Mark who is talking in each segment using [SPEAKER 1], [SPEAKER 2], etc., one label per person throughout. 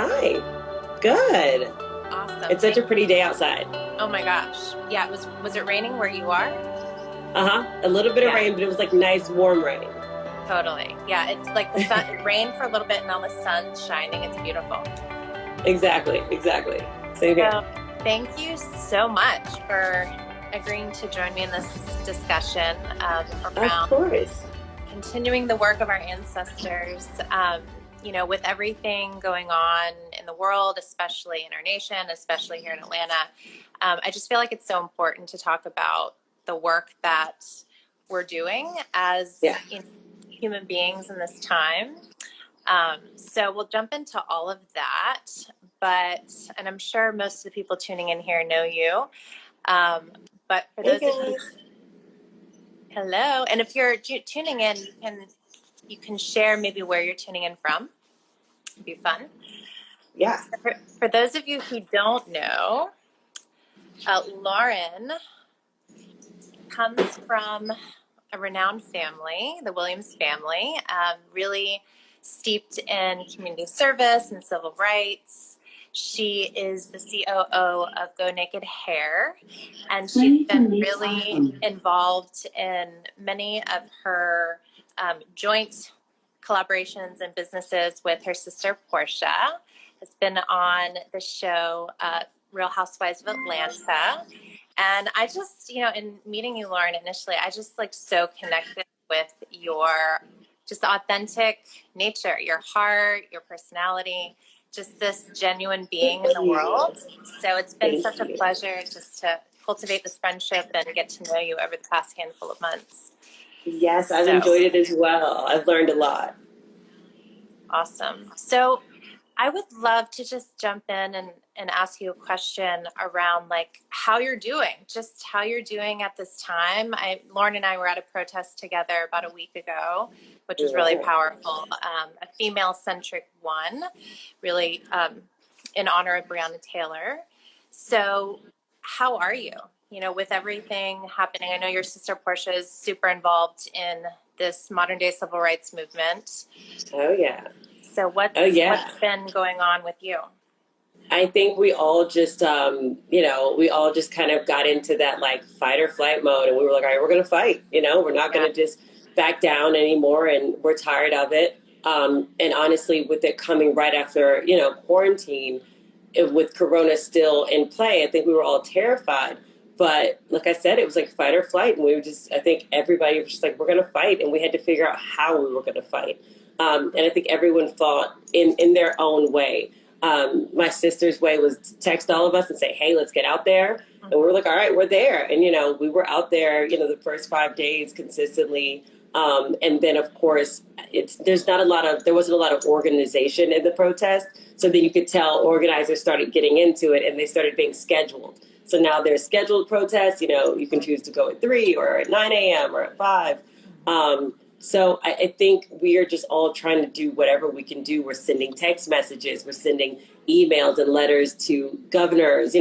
[SPEAKER 1] Hi. Good.
[SPEAKER 2] Awesome.
[SPEAKER 1] It's such a pretty day outside.
[SPEAKER 2] Oh my gosh. Yeah, was it raining where you are?
[SPEAKER 1] Uh-huh. A little bit of
[SPEAKER 2] Yeah,
[SPEAKER 1] rain, but it was like nice warm rain.
[SPEAKER 2] totally. Yeah, it's like the sun, it rained for a little bit and now the sun's shining. It's beautiful.
[SPEAKER 1] Exactly. Exactly. Same here.
[SPEAKER 2] So, thank you so much for agreeing to join me in this discussion
[SPEAKER 1] Of
[SPEAKER 2] around
[SPEAKER 1] course.
[SPEAKER 2] continuing the work of our ancestors. With everything going on in the world, especially in our nation, especially here in Atlanta, I just feel like it's so important to talk about the work that we're doing as
[SPEAKER 1] Yeah.
[SPEAKER 2] human beings in this time. So we'll jump into all of that, and I'm sure most of the people tuning in here know you. Um, but for
[SPEAKER 1] Hey
[SPEAKER 2] those of you,
[SPEAKER 1] guys.
[SPEAKER 2] hello, and if you're tuning in, you can share maybe where you're tuning in from. It'd be fun.
[SPEAKER 1] Yeah.
[SPEAKER 2] So for those of you who don't know, Lauren comes from a renowned family, the Williams family, really steeped in community service and civil rights. She is the COO of Go Naked Hair, and she's been really involved in many of her joint collaborations and businesses with her sister Portia. Has been on the show Real Housewives of Atlanta. And I just, in meeting you, Lauren, initially, I just like so connected with your just authentic nature, your heart, your personality, just this genuine being in the world. So it's been
[SPEAKER 1] Thank
[SPEAKER 2] such a
[SPEAKER 1] you.
[SPEAKER 2] pleasure just to cultivate this friendship and get to know you over the past handful of months.
[SPEAKER 1] Yes, I've
[SPEAKER 2] So
[SPEAKER 1] enjoyed it as well. I've learned a lot.
[SPEAKER 2] awesome. So I would love to just jump in and ask you a question around like how you're doing, just how you're doing at this time. Lauren and I were at a protest together about a week ago, which was really
[SPEAKER 1] Yeah.
[SPEAKER 2] powerful, a female-centric one, really in honor of Breonna Taylor. So how are you? With everything happening, I know your sister Portia is super involved in this modern day civil rights movement.
[SPEAKER 1] Oh yeah.
[SPEAKER 2] So
[SPEAKER 1] Oh yeah.
[SPEAKER 2] what's been going on with you?
[SPEAKER 1] I think we all just, we all just kind of got into that like fight or flight mode, and we were like, all right, we're going to fight. We're not going
[SPEAKER 2] Yeah,
[SPEAKER 1] to just back down anymore, and we're tired of it. And honestly, with it coming right after, quarantine, with Corona still in play, I think we were all terrified. But like I said, it was like fight or flight, and we were just, I think everybody was just like, we're going to fight, and we had to figure out how we were going to fight. And I think everyone fought in their own way. My sister's way was to text all of us and say, hey, let's get out there. And we were like, all right, we're there. And, we were out there, the first 5 days consistently. And then, of course, there wasn't a lot of organization in the protest. So then you could tell organizers started getting into it and they started being scheduled. So now there's scheduled protests, you can choose to go at 3 or at 9 a.m. or at 5. So I think we are just all trying to do whatever we can do. We're sending text messages, we're sending emails and letters to governors,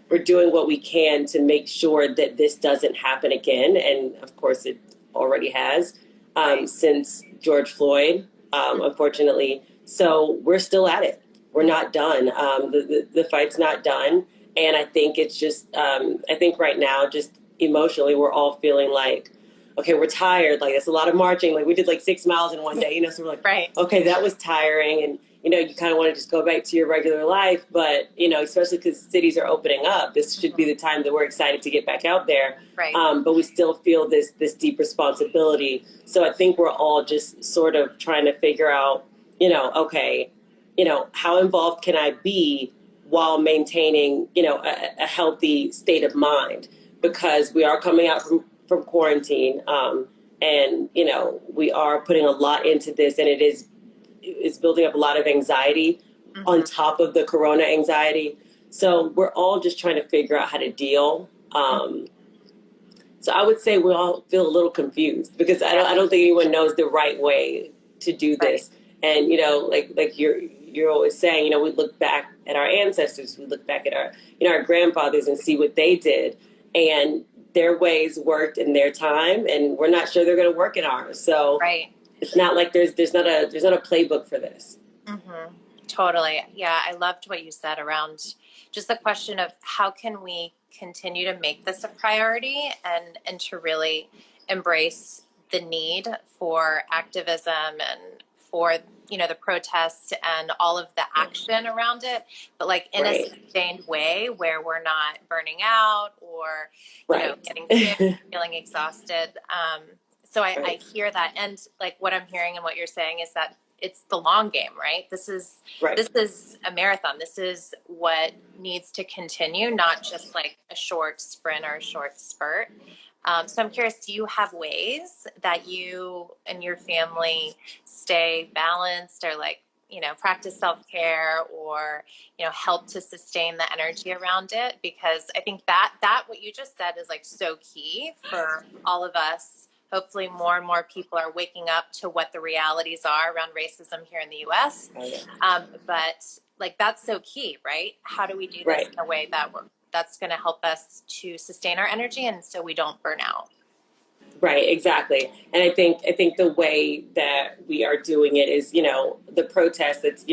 [SPEAKER 1] we're doing what we can to make sure that this doesn't happen again. And of course it already has since George Floyd, unfortunately. So we're still at it. We're not done. The fight's not done. And I think it's just, I think right now, just emotionally, we're all feeling like, okay, we're tired. Like, it's a lot of marching. Like, we did like 6 miles in one day, so we're like,
[SPEAKER 2] right.
[SPEAKER 1] okay, that was tiring. And, you kind of want to just go back to your regular life. But, especially because cities are opening up, this should be the time that we're excited to get back out there.
[SPEAKER 2] Right.
[SPEAKER 1] But we still feel this deep responsibility. So I think we're all just sort of trying to figure out, okay, how involved can I be while maintaining, a healthy state of mind? Because we are coming out from quarantine, and we are putting a lot into this, and it's building up a lot of anxiety on top of the corona anxiety. So we're all just trying to figure out how to deal. So I would say we all feel a little confused because I don't think anyone knows the right way to do this. Right. And like you're always saying, we look back at our ancestors, we look back at our grandfathers and see what they did, and their ways worked in their time, and we're not sure they're going to work in ours. So
[SPEAKER 2] right.
[SPEAKER 1] it's not like there's not a playbook for this.
[SPEAKER 2] Mm-hmm. Totally. Yeah, I loved what you said around just the question of how can we continue to make this a priority and to really embrace the need for activism and for the protests and all of the action around it, but like in a
[SPEAKER 1] Right.
[SPEAKER 2] sustained way where we're not burning out or
[SPEAKER 1] Right.
[SPEAKER 2] getting sick, feeling exhausted. So I
[SPEAKER 1] Right.
[SPEAKER 2] hear that, and like what I'm hearing and what you're saying is that it's the long game, right? This is
[SPEAKER 1] Right.
[SPEAKER 2] a marathon. This is what needs to continue, not just like a short sprint or a short spurt. So I'm curious, do you have ways that you and your family stay balanced or like, practice self-care or, help to sustain the energy around it? Because I think that what you just said is like so key for all of us. Hopefully more and more people are waking up to what the realities are around racism here in the US.
[SPEAKER 1] Oh, yeah.
[SPEAKER 2] But like, that's so key, right? How do we do this
[SPEAKER 1] Right.
[SPEAKER 2] in a way that's going to help us to sustain our energy and so we don't burn out?
[SPEAKER 1] Right, exactly. And I think the way that we are doing it is, the protest that's,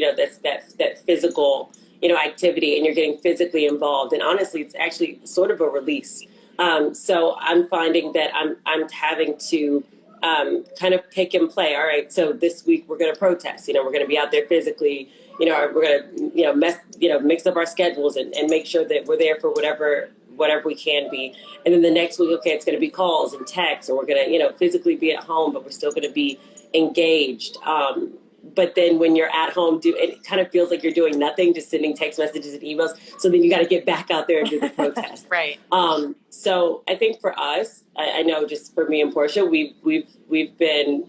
[SPEAKER 1] that's that physical, activity, and you're getting physically involved. And honestly, it's actually sort of a release. So I'm finding that I'm having to kind of pick and play. All right, so this week we're going to protest. We're going to be out there physically. We're going to, mix up our schedules and make sure that we're there for whatever we can be. And then the next week, okay, it's going to be calls and texts, or we're going to, physically be at home, but we're still going to be engaged. But then when you're at home, it kind of feels like you're doing nothing, just sending text messages and emails. So then you got to get back out there and do the protest.
[SPEAKER 2] Right.
[SPEAKER 1] So I think for us, I know just for me and Portia, we've been,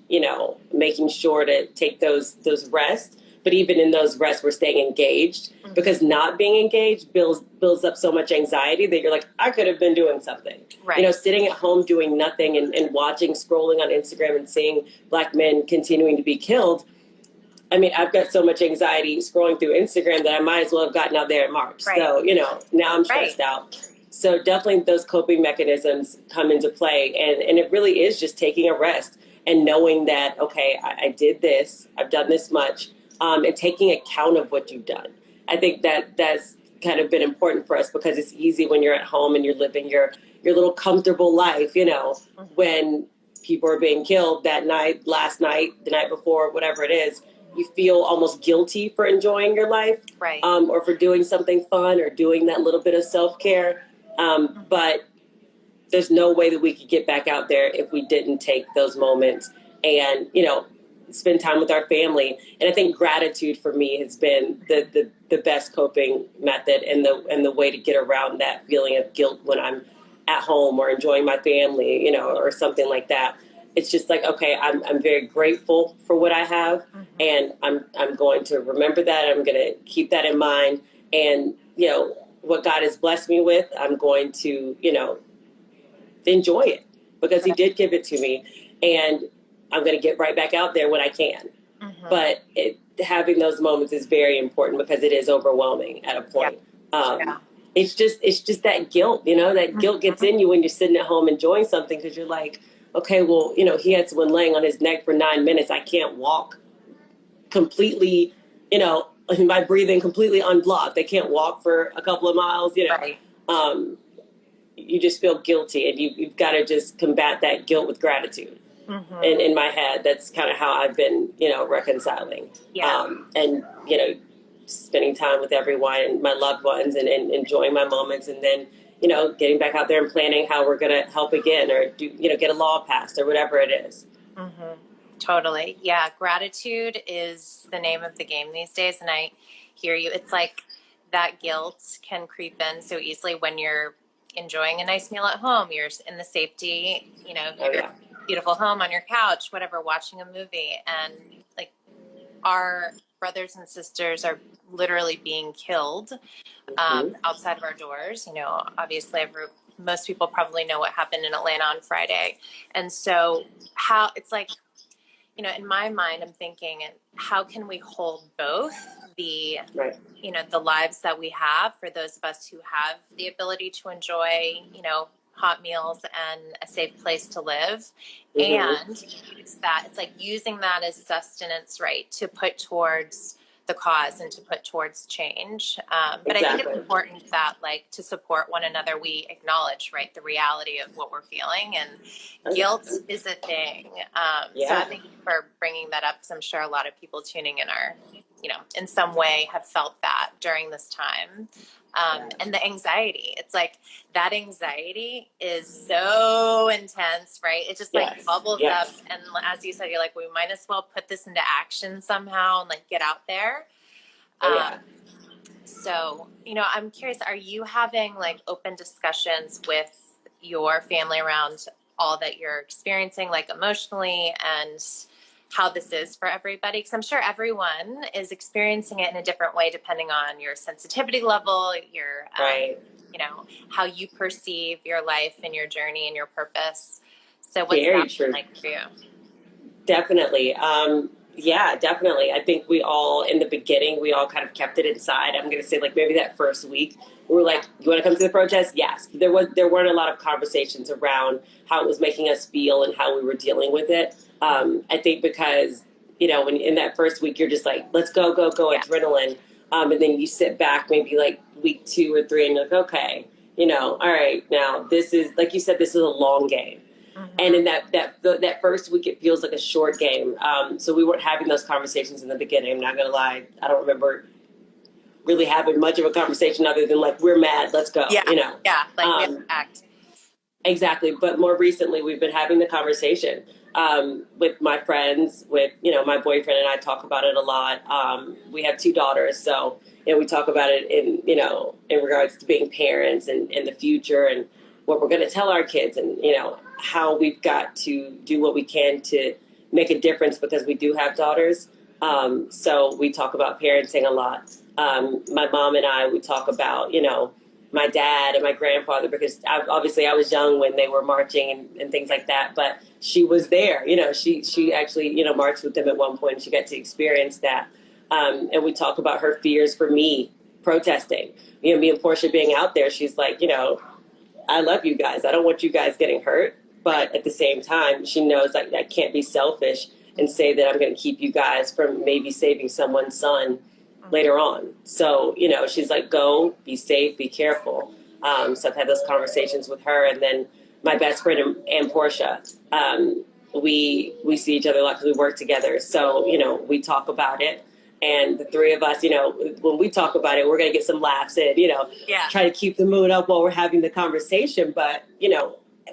[SPEAKER 1] making sure to take those rests. But even in those rests, we're staying engaged, because not being engaged builds up so much anxiety that you're like, I could have been doing something.
[SPEAKER 2] Right.
[SPEAKER 1] Sitting at home doing nothing and watching, scrolling on Instagram and seeing Black men continuing to be killed. I mean, I've got so much anxiety scrolling through Instagram that I might as well have gotten out there in March.
[SPEAKER 2] Right.
[SPEAKER 1] So, now I'm stressed out. So definitely those coping mechanisms come into play. And it really is just taking a rest and knowing that, okay, I did this, I've done this much, and taking account of what you've done. I think that's kind of been important for us, because it's easy when you're at home and you're living your little comfortable life, when people are being killed that night, last night, the night before, whatever it is, you feel almost guilty for enjoying your life,
[SPEAKER 2] Right.
[SPEAKER 1] Or for doing something fun or doing that little bit of self-care. But there's no way that we could get back out there if we didn't take those moments and, spend time with our family. And I think gratitude for me has been the best coping method, and the way to get around that feeling of guilt when I'm at home or enjoying my family, or something like that. It's just like, okay, I'm very grateful for what I have, and I'm going to remember that. I'm going to keep that in mind, and what God has blessed me with, I'm going to enjoy it, because He did give it to me, and I'm going to get right back out there when I can. But having those moments is very important, because it is overwhelming at a point. It's just that guilt, that guilt gets in you when you're sitting at home enjoying something, because you're like, okay, well, he had someone laying on his neck for 9 minutes. I can't walk completely, my breathing completely unblocked. I can't walk for a couple of miles,
[SPEAKER 2] Right.
[SPEAKER 1] You just feel guilty, and you've got to just combat that guilt with gratitude. And in my head, that's kind of how I've been, reconciling.
[SPEAKER 2] Yeah.
[SPEAKER 1] And, spending time with everyone and my loved ones, and enjoying my moments, and then, getting back out there and planning how we're going to help again, or do, get a law passed, or whatever it is.
[SPEAKER 2] Totally. Yeah. Gratitude is the name of the game these days. And I hear you. It's like that guilt can creep in so easily when you're enjoying a nice meal at home. You're in the safety, your beautiful home on your couch, whatever, watching a movie. And like, our brothers and sisters are literally being killed outside of our doors. Obviously, most people probably know what happened in Atlanta on Friday. And so how it's like, in my mind, I'm thinking, how can we hold both the,
[SPEAKER 1] Right.
[SPEAKER 2] The lives that we have for those of us who have the ability to enjoy, hot meals and a safe place to live, and use that. It's like using that as sustenance, right, to put towards the cause and to put towards change. But I think it's
[SPEAKER 1] Exactly.
[SPEAKER 2] important that, like, to support one another, we acknowledge, right, the reality of what we're feeling, and guilt is a thing. So I thank you for bringing that up, because I'm sure a lot of people tuning in are, in some way have felt that during this time. And the anxiety, it's like that anxiety is so intense, right? It just like bubbles up. And as you said, you're like, we might as well put this into action somehow and like get out there. So, I'm curious, are you having like open discussions with your family around all that you're experiencing, like emotionally, and how this is for everybody? Because I'm sure everyone is experiencing it in a different way depending on your sensitivity level, your, how you perceive your life and your journey and your purpose. So what's that been like for you?
[SPEAKER 1] Definitely. Yeah, definitely. I think we all, in the beginning, we all kind of kept it inside. I'm going to say, like, maybe that first week, we were like, you want to come to the protest? Yes. There weren't a lot of conversations around how it was making us feel and how we were dealing with it. I think because, when in that first week, you're just like, let's go, adrenaline. And then you sit back maybe like week 2 or 3 and you're like, okay, all right, now this is, like you said, this is a long game. And in that first week, it feels like a short game. So we weren't having those conversations in the beginning. I'm not going to lie. I don't remember really having much of a conversation other than like, we're mad, let's go,
[SPEAKER 2] Yeah, like we have to act.
[SPEAKER 1] Exactly. But more recently, we've been having the conversation with my friends, with, my boyfriend and I talk about it a lot. We have 2 daughters. So, we talk about it in regards to being parents and the future and what we're going to tell our kids and, how we've got to do what we can to make a difference because we do have daughters. So we talk about parenting a lot. My mom and I, we talk about, my dad and my grandfather, because obviously I was young when they were marching and things like that, but she was there, she actually, marched with them at one point and she got to experience that. And we talk about her fears for me protesting, me and Portia being out there. She's like, I love you guys. I don't want you guys getting hurt. But at the same time, she knows like I can't be selfish and say that I'm going to keep you guys from maybe saving someone's son later on. So, she's like, go, be safe, be careful. So I've had those conversations with her. And then my best friend and Portia, we see each other a lot because we work together. So, we talk about it. And the 3 of us, when we talk about it, we're going to get some laughs in, try to keep the mood up while we're having the conversation. But,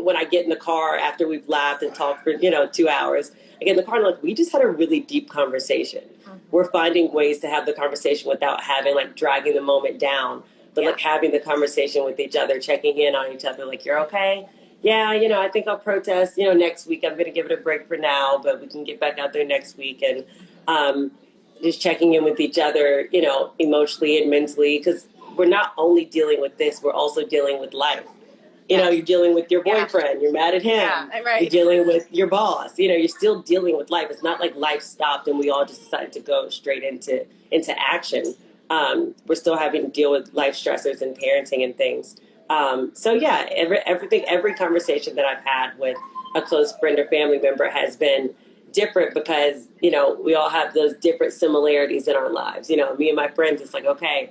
[SPEAKER 1] when I get in the car after we've laughed and talked for, 2 hours, I get in the car and I'm like, we just had a really deep conversation. We're finding ways to have the conversation without having like dragging the moment down, but like having the conversation with each other, checking in on each other. Like, you're okay? Yeah, I think I'll protest, next week. I'm going to give it a break for now, but we can get back out there next week. And just checking in with each other, emotionally and mentally, because we're not only dealing with this, we're also dealing with life. You're dealing with your boyfriend, you're mad at him, you're dealing with your boss, you're still dealing with life. It's not like life stopped and we all just decided to go straight into action. We're still having to deal with life stressors and parenting and things. So yeah, every conversation that I've had with a close friend or family member has been different because, we all have those different similarities in our lives. Me and my friends, it's like, okay,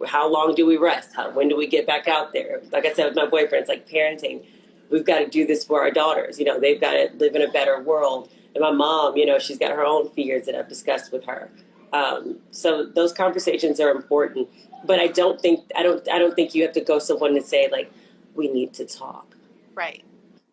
[SPEAKER 1] how long do we rest? When do we get back out there? Like I said with my boyfriend, it's like parenting. We've got to do this for our daughters. They've got to live in a better world. And my mom, she's got her own fears that I've discussed with her. So those conversations are important. But I don't think you have to go someone and say like, we need to talk.
[SPEAKER 2] Right.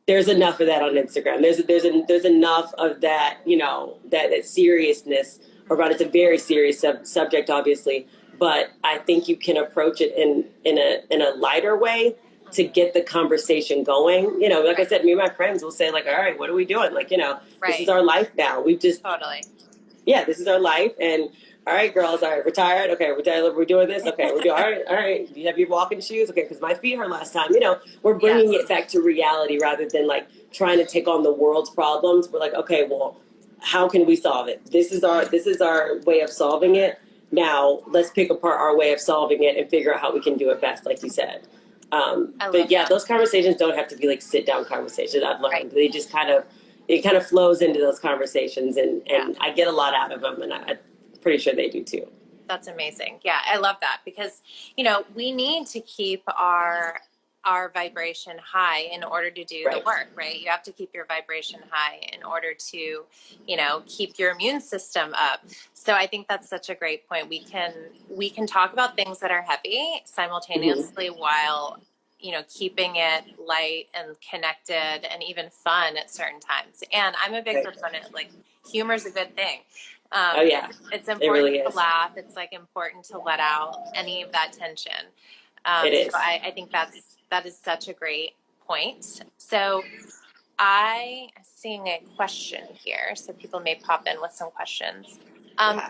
[SPEAKER 1] There's enough of that on Instagram. There's enough of that, that seriousness around. It's a very serious subject, obviously. But I think you can approach it in a lighter way to get the conversation going. Like I said, me and my friends will say like, all right, what are we doing? Like, this is our life now. We've just this is our life. And all right, girls, all right, we're tired. Okay, we're tired. We're doing this. Okay, we're doing all right. Do you have your walking shoes? Okay, because my feet hurt last time. We're bringing it back to reality rather than like trying to take on the world's problems. We're like, okay, well, how can we solve it? This is our way of solving it. Now, let's pick apart our way of solving it and figure out how we can do it best, like you said. But yeah, those conversations don't have to be like sit-down conversations. I've learned they just it kind of flows into those conversations, and I get a lot out of them, and I pretty sure they do too.
[SPEAKER 2] That's amazing. Yeah, I love that because, we need to keep our vibration high in order to do the
[SPEAKER 1] Right.
[SPEAKER 2] work, right? You have to keep your vibration high in order to, keep your immune system up. So I think that's such a great point. We can talk about things that are heavy simultaneously while keeping it light and connected and even fun at certain times. And I'm a big
[SPEAKER 1] Right.
[SPEAKER 2] proponent, like humor is a good thing.
[SPEAKER 1] Oh yeah,
[SPEAKER 2] It's
[SPEAKER 1] it
[SPEAKER 2] important
[SPEAKER 1] really
[SPEAKER 2] to
[SPEAKER 1] is.
[SPEAKER 2] laugh. It's like important to let out any of that tension.
[SPEAKER 1] It
[SPEAKER 2] So
[SPEAKER 1] is.
[SPEAKER 2] I think that is such a great point. So I am seeing a question here, so people may pop in with some questions.
[SPEAKER 1] Yeah.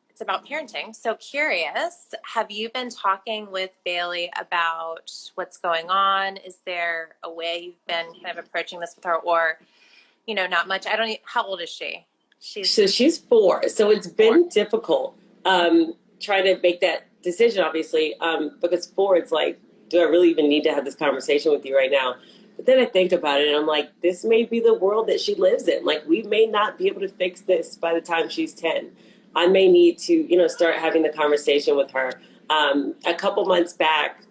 [SPEAKER 2] It's about parenting. So curious, have you been talking with Bailey about what's going on? Is there a way you've been kind of approaching this with her, or not much? I don't. How old is she?
[SPEAKER 1] So she's 4. So it's
[SPEAKER 2] 4.
[SPEAKER 1] been difficult trying to make that decision, obviously, because 4, it's like, do I really even need to have this conversation with you right now? But then I think about it and I'm like, this may be the world that she lives in. Like, we may not be able to fix this by the time she's 10. I may need to, start having the conversation with her. A couple months back,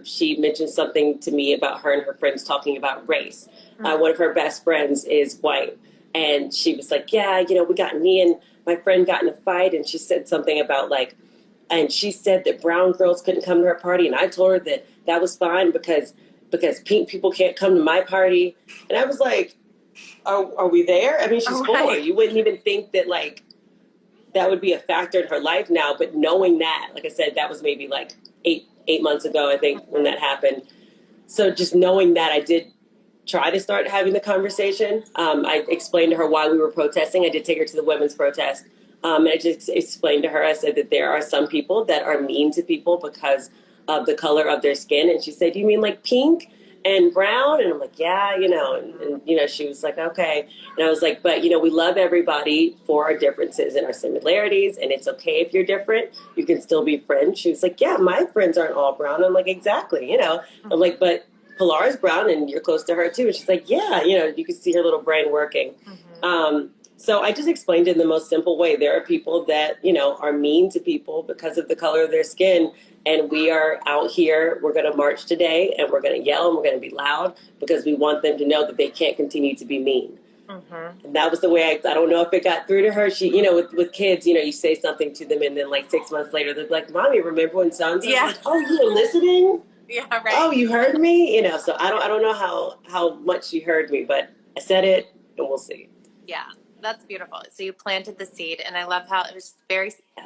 [SPEAKER 1] she mentioned something to me about her and her friends talking about race. One of her best friends is white. And she was like, yeah, me and my friend got in a fight. And she said something about and she said that brown girls couldn't come to her party. And I told her that that was fine because pink people can't come to my party. And I was like, are we there? I mean, she's 4. You wouldn't even think that that would be a factor in her life now. But knowing that, like I said, that was maybe like eight months ago, I think, when that happened. So just knowing that, I did try to start having the conversation. I explained to her why we were protesting. I did take her to the women's protest. And I just explained to her, I said that there are some people that are mean to people because of the color of their skin. And she said, you mean like pink and brown? And I'm like, yeah, and she was like, okay. And I was like, but, we love everybody for our differences and our similarities. And it's okay if you're different. You can still be friends. She was like, yeah, my friends aren't all brown. I'm like, exactly. I'm like, but Pilar's brown and you're close to her too. And she's like, yeah, you can see her little brain working. So I just explained it in the most simple way. There are people that, are mean to people because of the color of their skin. And we are out here, we're going to march today and we're going to yell and we're going to be loud because we want them to know that they can't continue to be mean. And that was the way I don't know if it got through to her. She, with kids, you say something to them and then like 6 months later, they're like, Mommy, remember when so-and-so?
[SPEAKER 2] Yeah.
[SPEAKER 1] Like, oh, you were listening?
[SPEAKER 2] Yeah, right.
[SPEAKER 1] Oh, you heard me? So I don't know how much you heard me, but I said it and we'll see.
[SPEAKER 2] Yeah, that's beautiful. So you planted the seed, and I love how it was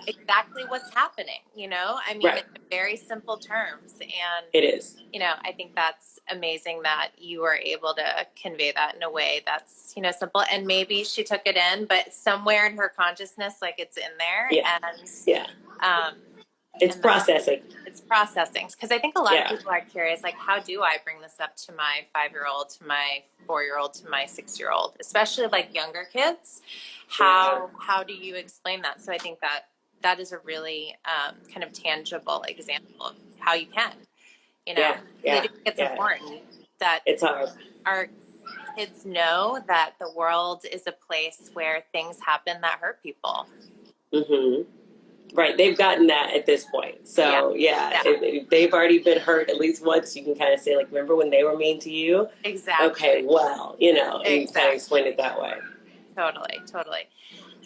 [SPEAKER 2] exactly what's happening, I mean,
[SPEAKER 1] Right.
[SPEAKER 2] in very simple terms. And
[SPEAKER 1] it is.
[SPEAKER 2] I think that's amazing that you were able to convey that in a way that's, simple. And maybe she took it in, but somewhere in her consciousness, like it's in there.
[SPEAKER 1] Yeah.
[SPEAKER 2] And
[SPEAKER 1] it's processing.
[SPEAKER 2] It's processing. Because I think a lot
[SPEAKER 1] Yeah.
[SPEAKER 2] of people are curious, like, how do I bring this up to my 5-year-old, to my 4-year-old, to my 6-year-old, especially like younger kids? How do you explain that? So I think that is a really kind of tangible example of how you can, I think it's important that
[SPEAKER 1] it's hard.
[SPEAKER 2] Our kids know that the world is a place where things happen that hurt people.
[SPEAKER 1] Right, they've gotten that at this point. So if they've already been hurt at least once, you can kind of say, like, remember when they were mean to you?
[SPEAKER 2] Exactly.
[SPEAKER 1] Okay, well, and you kind of explain it that way.
[SPEAKER 2] Totally.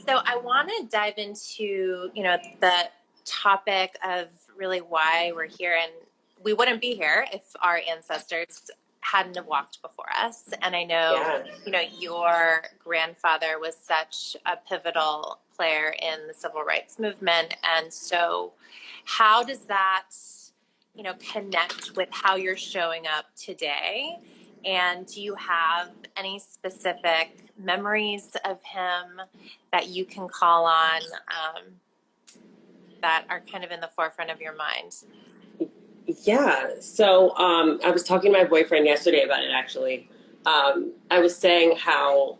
[SPEAKER 2] So I want to dive into, the topic of really why we're here. And we wouldn't be here if our ancestors hadn't have walked before us. And I know, your grandfather was such a pivotal player in the civil rights movement. And so how does that, connect with how you're showing up today? And do you have any specific memories of him that you can call on that are kind of in the forefront of your mind?
[SPEAKER 1] Yeah. So I was talking to my boyfriend yesterday about it, actually. I was saying how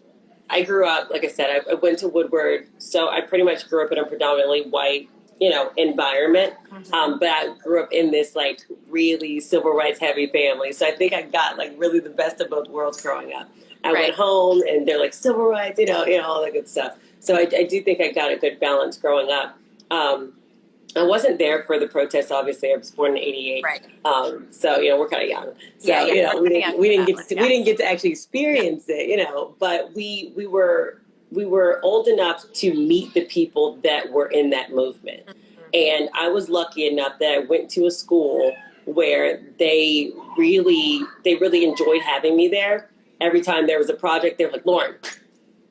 [SPEAKER 1] I grew up, like I said, I went to Woodward, so I pretty much grew up in a predominantly white, environment. But I grew up in this like really civil rights heavy family. So I think I got like really the best of both worlds growing up. I went home and they're like civil rights, all that good stuff. So I do think I got a good balance growing up. I wasn't there for the protests. Obviously, I was born in '88.
[SPEAKER 2] Right.
[SPEAKER 1] So we're kind of young. So we didn't get to actually experience it. But we were old enough to meet the people that were in that movement, and I was lucky enough that I went to a school where they really enjoyed having me there. Every time there was a project, they were like, Lauren,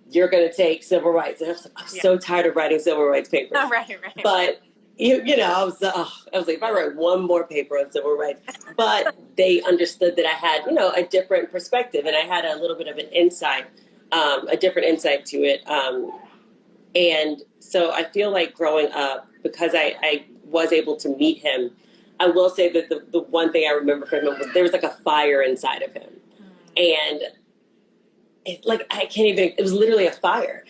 [SPEAKER 1] you're going to take civil rights. And I was like, I'm so tired of writing civil rights papers.
[SPEAKER 2] Oh, right.
[SPEAKER 1] But I was like, if I write one more paper on civil rights, but they understood that I had, a different perspective, and I had a little bit of an insight, a different insight to it. And so I feel like growing up, because I was able to meet him, I will say that the one thing I remember from him was there was like a fire inside of him. And I can't even, it was literally a fire.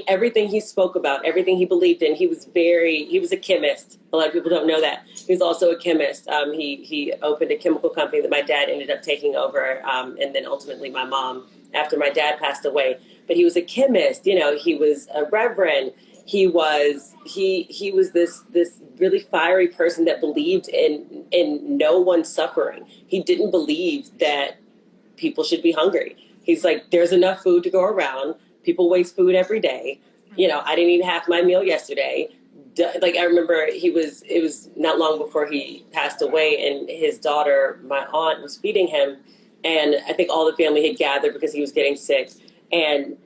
[SPEAKER 1] Everything he spoke about, everything he believed in, he was a chemist. A lot of people don't know that. He was also a chemist. He opened a chemical company that my dad ended up taking over, and then ultimately my mom, after my dad passed away. But he was a chemist, he was a reverend. He was this really fiery person that believed in no one suffering. He didn't believe that people should be hungry. He's like, there's enough food to go around. People waste food every day. I didn't eat half my meal yesterday. I remember it was not long before he passed away, and his daughter, my aunt, was feeding him. And I think all the family had gathered because he was getting sick. And,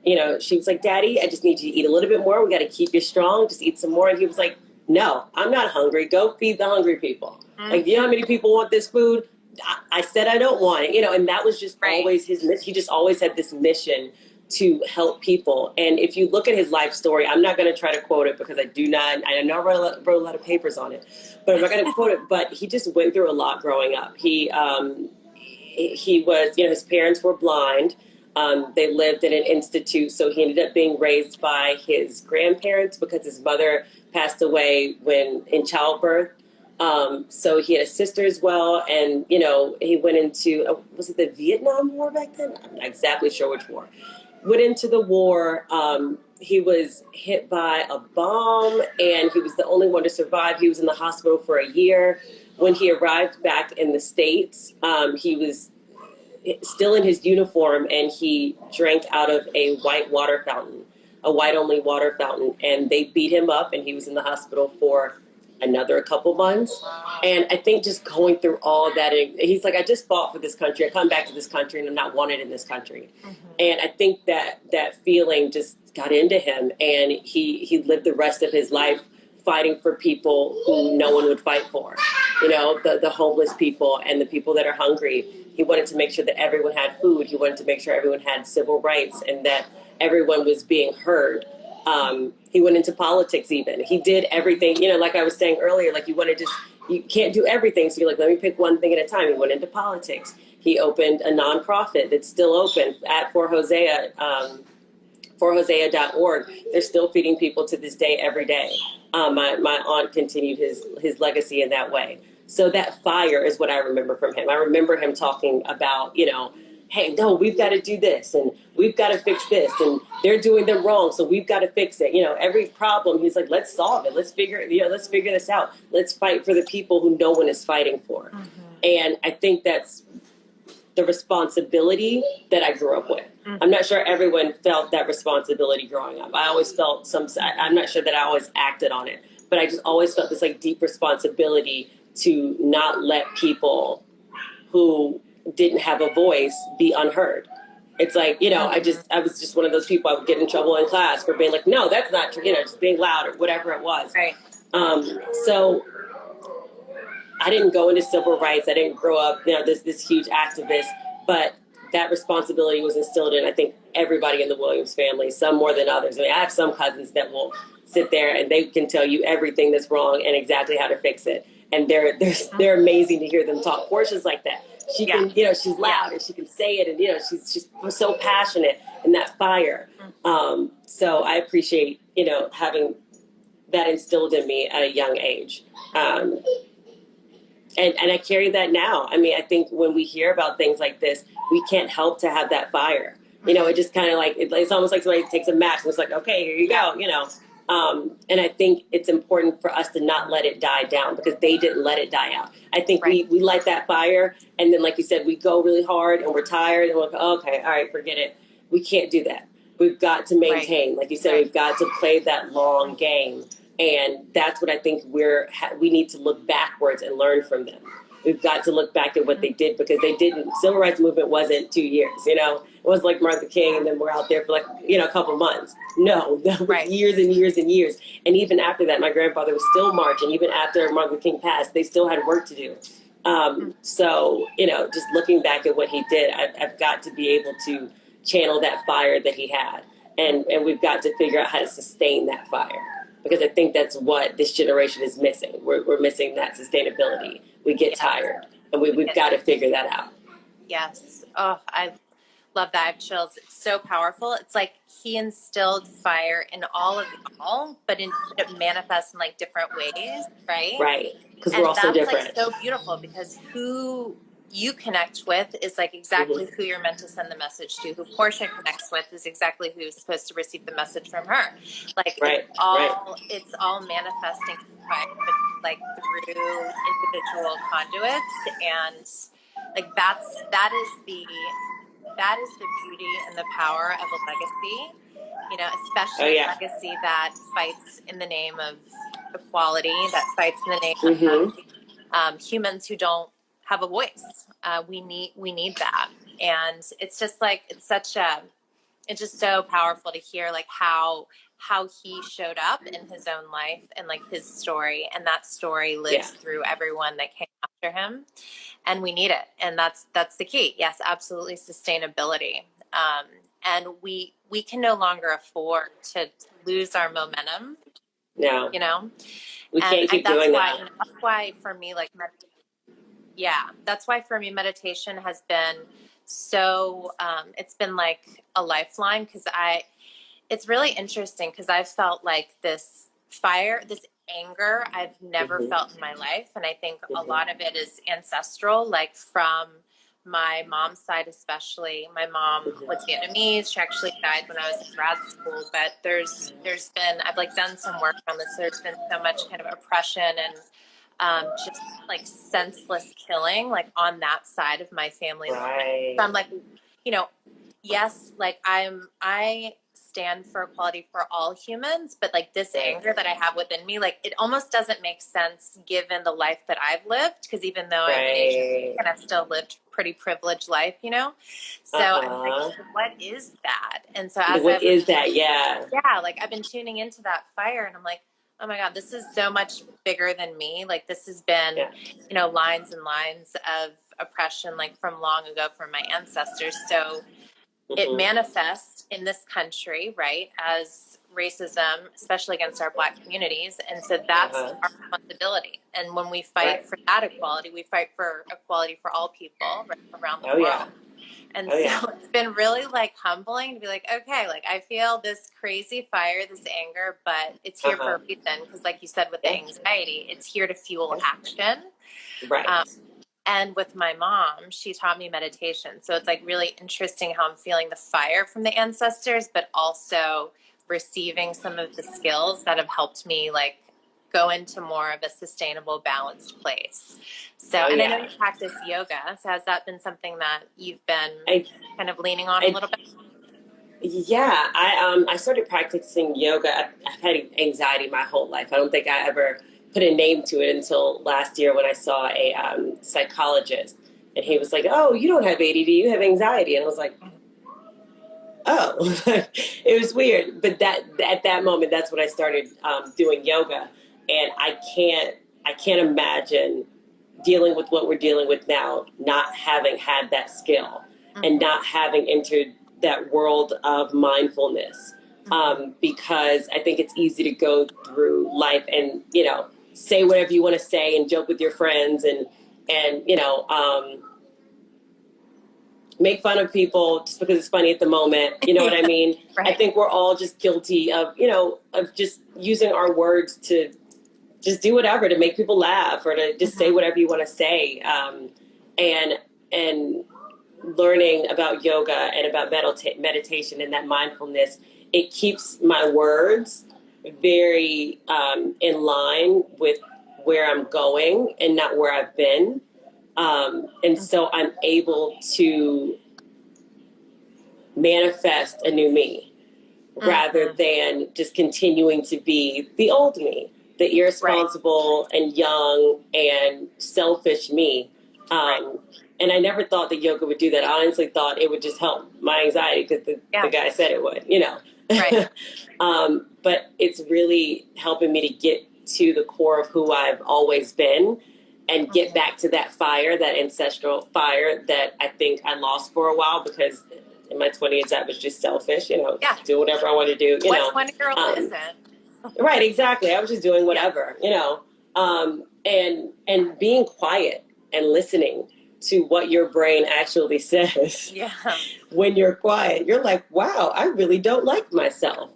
[SPEAKER 1] she was like, Daddy, I just need you to eat a little bit more. We got to keep you strong. Just eat some more. And he was like, no, I'm not hungry. Go feed the hungry people. Like, you know how many people want this food? I said I don't want it, and that was just always his mission. He just always had this mission to help people. And if you look at his life story, I'm not going to try to quote it because I know I wrote a lot of papers on it, but I'm not going to quote it. But he just went through a lot growing up. He was, his parents were blind. They lived in an institute, so he ended up being raised by his grandparents because his mother passed away when in childbirth. So he had a sister as well, and he went into was it the Vietnam War back then? I'm not exactly sure which war. Went into the war. He was hit by a bomb, and he was the only one to survive. He was in the hospital for a year. When he arrived back in the States, he was still in his uniform, and he drank out of a white water fountain, a white-only water fountain, and they beat him up, and he was in the hospital for another couple months. And I think just going through all that, he's like, I just fought for this country. I come back to this country and I'm not wanted in this country. And I think that feeling just got into him, and he lived the rest of his life fighting for people who no one would fight for, the homeless people and the people that are hungry. He wanted to make sure that everyone had food. He wanted to make sure everyone had civil rights and that everyone was being heard. He went into politics even. He did everything, like I was saying earlier, like you can't do everything. So you're like, let me pick one thing at a time. He went into politics. He opened a nonprofit that's still open at For Hosea, forhosea.org. They're still feeding people to this day, every day. My aunt continued his legacy in that way. So that fire is what I remember from him. I remember him talking about, hey, no, we've got to do this, and we've got to fix this, and they're doing them wrong, so we've got to fix it. Every problem, he's like, let's solve it. Let's figure this out. Let's fight for the people who no one is fighting for. And I think that's the responsibility that I grew up with. I'm not sure everyone felt that responsibility growing up. I always felt I'm not sure that I always acted on it, but I just always felt this deep responsibility to not let people who didn't have a voice be unheard. It's like, I was just one of those people. I would get in trouble in class for being like, no, that's not true, just being loud or whatever it was.
[SPEAKER 2] Right.
[SPEAKER 1] So I didn't go into civil rights. I didn't grow up, this huge activist, but that responsibility was instilled in, I think, everybody in the Williams family, some more than others. I have some cousins that will sit there and they can tell you everything that's wrong and exactly how to fix it. And they're amazing to hear them talk. Portia's like that. She can, she's loud and she can say it, and she's so passionate and that fire. So I appreciate having that instilled in me at a young age, and I carry that now. I think when we hear about things like this, we can't help to have that fire. It just kind of like, it's almost like somebody takes a match and it's like, okay, here you go, and I think it's important for us to not let it die down because they didn't let it die out. I think we light that fire and then, like you said, we go really hard and we're tired and we're like, oh, okay, all right, forget it. We can't do that. We've got to maintain, like you said, we've got to play that long game. And that's what I think we need to look backwards and learn from them. We've got to look back at what they did because they didn't. Civil rights movement wasn't 2 years. It wasn't like Martin Luther King and then we're out there for like a couple months. No, that was years and years and years. And even after that, my grandfather was still marching. Even after Martin Luther King passed, they still had work to do. So just looking back at what he did, I've got to be able to channel that fire that he had, and we've got to figure out how to sustain that fire. Because I think that's what this generation is missing. We're missing that sustainability. We get tired, and we've got to figure that out.
[SPEAKER 2] Yes. Oh, I love that. I have chills. It's so powerful. It's like he instilled fire in all of y'all, but it manifests in like different ways, right?
[SPEAKER 1] Right. Because we're all so different.
[SPEAKER 2] Like so beautiful because who you connect with is like exactly who you're meant to send the message to. Who Portia connects with is exactly who's supposed to receive the message from her. Like it's all manifesting like through individual conduits, and like that is the beauty and the power of a legacy. Especially a legacy that fights in the name of equality, that fights in the name of humans who don't have a voice. We need that, and it's just like it's just so powerful to hear like how he showed up in his own life and like his story, and that story lives through everyone that came after him, and we need it, and that's the key. Yes, absolutely, sustainability. And we can no longer afford to lose our momentum.
[SPEAKER 1] No, we can't keep
[SPEAKER 2] that's
[SPEAKER 1] doing
[SPEAKER 2] why,
[SPEAKER 1] that.
[SPEAKER 2] That's why for me, like, that's why for me, meditation has been so. It's been like a lifeline because it's really interesting because I've felt like this fire, this anger I've never felt in my life, and I think a lot of it is ancestral, like from my mom's side especially. My mom was Vietnamese. She actually died when I was in grad school, but there's been, I've like done some work on this. There's been so much kind of oppression and just like senseless killing like on that side of my family.
[SPEAKER 1] Right.
[SPEAKER 2] So I'm like, yes, like I stand for equality for all humans, but like this anger that I have within me, like it almost doesn't make sense given the life that I've lived. Because even though I'm an Asian and I've still lived pretty privileged life, So I'm like, what is that? And so as
[SPEAKER 1] what is that? Yeah,
[SPEAKER 2] like I've been tuning into that fire, and I'm like, oh my God, this is so much bigger than me. Like this has been, lines and lines of oppression, like from long ago from my ancestors. So it manifests in this country, right, as racism, especially against our Black communities. And so that's our responsibility. And when we fight for that equality, we fight for equality for all people around the world.
[SPEAKER 1] Yeah.
[SPEAKER 2] And so it's been really like humbling to be like, okay, like I feel this crazy fire, this anger, but it's here for a reason. Because like you said, with the anxiety, it's here to fuel action.
[SPEAKER 1] Right.
[SPEAKER 2] And with my mom, she taught me meditation. So it's like really interesting how I'm feeling the fire from the ancestors, but also receiving some of the skills that have helped me like go into more of a sustainable, balanced place. So, and I know you practice yoga. So has that been something that you've been kind of leaning on a little bit?
[SPEAKER 1] Yeah, I started practicing yoga. I've had anxiety my whole life. I don't think I ever put a name to it until last year when I saw a psychologist, and he was like, "Oh, you don't have ADD, you have anxiety," and I was like, "Oh," it was weird. But at that moment, that's when I started doing yoga, and I can't imagine dealing with what we're dealing with now, not having had that skill and not having entered that world of mindfulness, because I think it's easy to go through life and say whatever you want to say and joke with your friends and make fun of people just because it's funny at the moment. You know what I mean?
[SPEAKER 2] Right.
[SPEAKER 1] I think we're all just guilty of of just using our words to just do whatever to make people laugh or to just say whatever you want to say, and learning about yoga and about meditation and that mindfulness, it keeps my words very in line with where I'm going and not where I've been. And so I'm able to manifest a new me rather than just continuing to be the old me, the irresponsible and young and selfish me. And I never thought that yoga would do that. I honestly thought it would just help my anxiety because the guy said it would, you know.
[SPEAKER 2] Right.
[SPEAKER 1] But it's really helping me to get to the core of who I've always been and get back to that fire, that ancestral fire that I think I lost for a while because in my 20s I was just selfish, you know, do whatever I want to do, you know.
[SPEAKER 2] What 20-year-old isn't?
[SPEAKER 1] Right, exactly. I was just doing whatever, you know, and being quiet and listening to what your brain actually says.
[SPEAKER 2] Yeah.
[SPEAKER 1] When you're quiet, you're like, wow, I really don't like myself.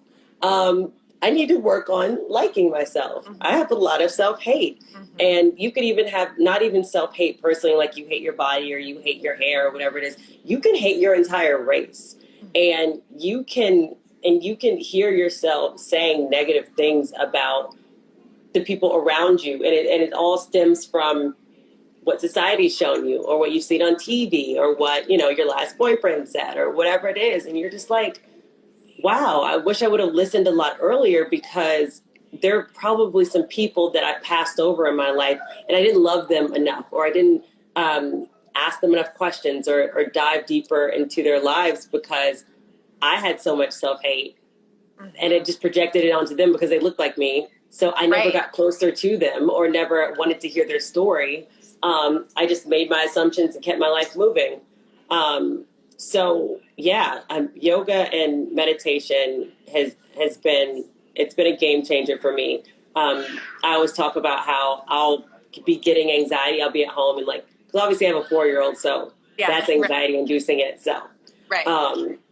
[SPEAKER 1] I need to work on liking myself. I have a lot of self-hate. And you could even have not even self-hate personally, like you hate your body or you hate your hair or whatever it is. You can hate your entire race. And you can hear yourself saying negative things about the people around you. And it all stems from what society's shown you or what you've seen on TV or what, you know, your last boyfriend said or whatever it is. And you're just like, wow, I wish I would have listened a lot earlier because there are probably some people that I passed over in my life and I didn't love them enough or I didn't ask them enough questions or dive deeper into their lives because I had so much self-hate and it just projected it onto them because they looked like me. So I never got closer to them or never wanted to hear their story. I just made my assumptions and kept my life moving. So yeah, yoga and meditation has been, it's been a game changer for me. I always talk about how I'll be getting anxiety. I'll be at home and like, because obviously I have a 4-year-old, so that's anxiety inducing it. So,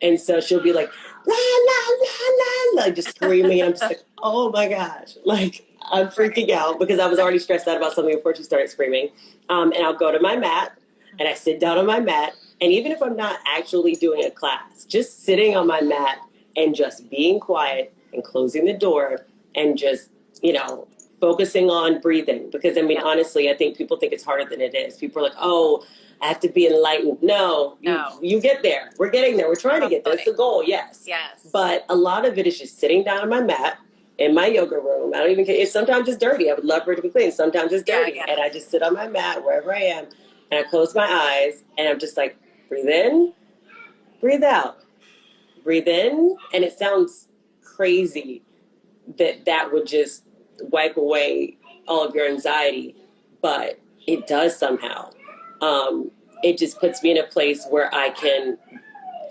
[SPEAKER 1] and so she'll be like, la, la, la, la, like just screaming. And I'm just like, oh my gosh. Like I'm freaking out because I was already stressed out about something before she started screaming. And I'll go to my mat and I sit down on my mat. And even if I'm not actually doing a class, just sitting on my mat and just being quiet and closing the door and just, you know, focusing on breathing. Because I mean, honestly, I think people think it's harder than it is. People are like, oh, I have to be enlightened. No, you get there. We're getting there. We're trying to get there. It's the goal. Yes. But a lot of it is just sitting down on my mat in my yoga room. I don't even care. If sometimes it's dirty. I would love for it to be clean. Sometimes it's dirty. And I just sit on my mat wherever I am and I close my eyes and I'm just like, breathe in, breathe out, breathe in. And it sounds crazy that would just wipe away all of your anxiety, but it does somehow. It just puts me in a place where I can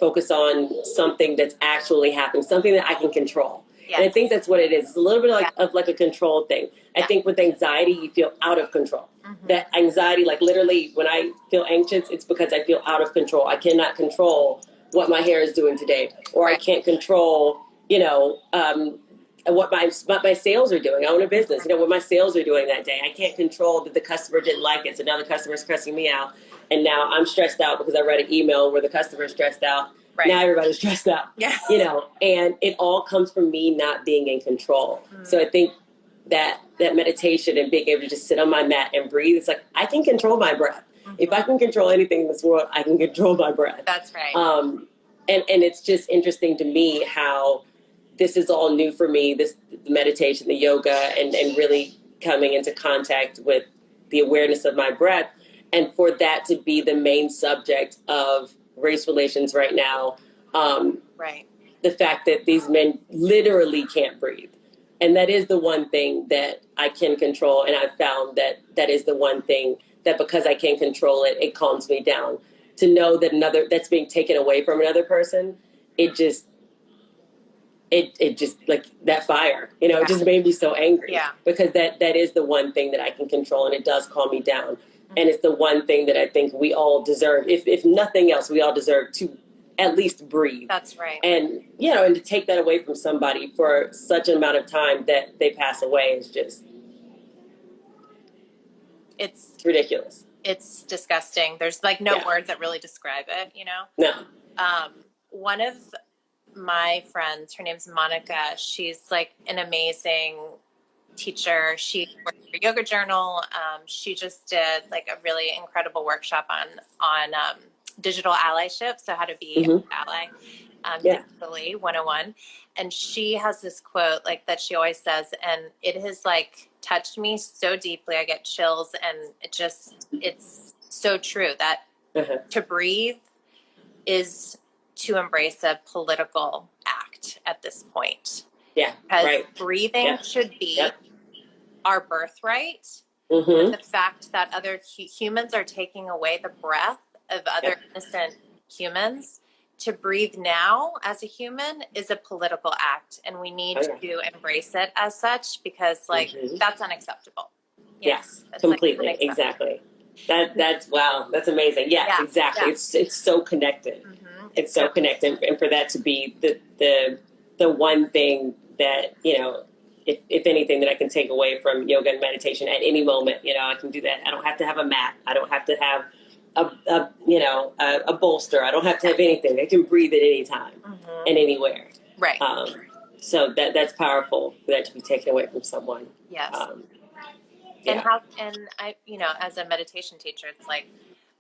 [SPEAKER 1] focus on something that's actually happening, something that I can control. And I think that's what it is. It's a little bit like a control thing. I think with anxiety, you feel out of control. That anxiety, like literally when I feel anxious, it's because I feel out of control. I cannot control what my hair is doing today, or I can't control, you know, what my sales are doing. I own a business, you know, what my sales are doing that day. I can't control that the customer didn't like it, so now the customer is cussing me out. And now I'm stressed out because I read an email where the customer is stressed out. Now everybody's stressed out, you know, and it all comes from me not being in control. So I think that meditation and being able to just sit on my mat and breathe, it's like, I can control my breath. If I can control anything in this world, I can control my breath.
[SPEAKER 2] That's right.
[SPEAKER 1] And it's just interesting to me how this is all new for me, this meditation, the yoga, and really coming into contact with the awareness of my breath. And for that to be the main subject of race relations right now, the fact that these men literally can't breathe. And that is the one thing that I can control. And I've found that is the one thing that because I can control it, it calms me down. To know that that's being taken away from another person, it just like that fire, you know, it just made me so angry because that is the one thing that I can control and it does calm me down. And it's the one thing that I think we all deserve. If nothing else, we all deserve to at least breathe.
[SPEAKER 2] That's right.
[SPEAKER 1] And, you know, and to take that away from somebody for such an amount of time that they pass away is just, it's ridiculous.
[SPEAKER 2] it's disgusting. There's like no words that really describe it, you know?
[SPEAKER 1] No.
[SPEAKER 2] One of my friends, her name's Monica. She's like an amazing teacher. She works for Yoga Journal. She just did like a really incredible workshop on digital allyship, so how to be an ally digitally 101. And she has this quote like that she always says, and it has like touched me so deeply. I get chills, and it's so true that to breathe is to embrace a political act at this point.
[SPEAKER 1] Yeah.
[SPEAKER 2] Because breathing should be our birthright.
[SPEAKER 1] Mm-hmm.
[SPEAKER 2] But the fact that other humans are taking away the breath of other innocent humans, to breathe now as a human is a political act, and we need to embrace it as such, because like that's unacceptable.
[SPEAKER 1] Yes, completely. Like exactly. That's wow. That's amazing. Yes, exactly. It's so connected. It's so connected, and for that to be the one thing that, you know, if anything that I can take away from yoga and meditation at any moment, you know, I can do that. I don't have to have a mat. I don't have to have a bolster. I don't have to have anything. I can breathe at any time and anywhere.
[SPEAKER 2] Right.
[SPEAKER 1] So that's powerful for that to be taken away from someone.
[SPEAKER 2] Yes.
[SPEAKER 1] Yeah.
[SPEAKER 2] And I, you know, as a meditation teacher, it's like